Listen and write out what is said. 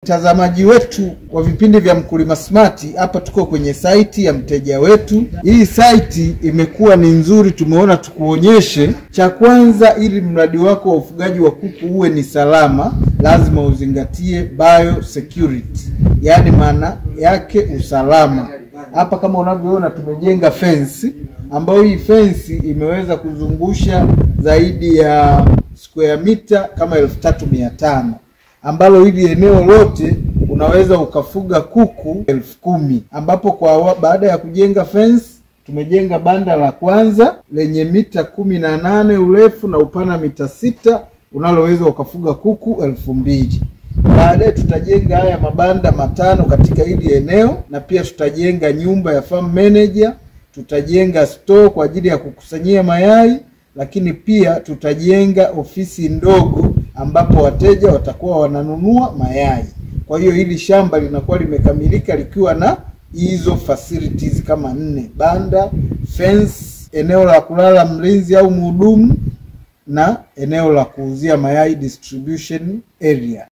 Mtazamaji wetu wa vipindi vya Mkulima Smart, hapa tuko kwenye site ya mteja wetu. Hii site imekuwa ni nzuri, tumeona tukuonyeshe. Cha kwanza, ili mradi wako wa ufugaji wa kuku uwe ni salama, lazima uzingatie biosecurity, yani maana yake usalama. Hapa kama unavyoona tumejenga fence, ambayo hii fence imeweza kuzungusha zaidi ya square meter kama 3500, ambalo hili eneo lote unaweza ukafuga kuku 10,000, ambapo baada ya kujenga fence tumejenga banda la kwanza lenye mita 18 urefu na upana mita 6, unaloweza ukafuga kuku 2,000. Baadaye tutajenga haya mabanda matano katika hili eneo, na pia tutajenga nyumba ya farm manager, tutajenga store kwa ajili ya kukusanyia mayai, lakini pia tutajenga ofisi ndogo ambapo wateja watakuwa wananunua mayai. Kwa hiyo hili shamba linakuwa limekamilika likiwa na hizo facilities kama 4: banda, fence, eneo la kulala mlinzi au mhudumu, na eneo la kuuzia mayai distribution area.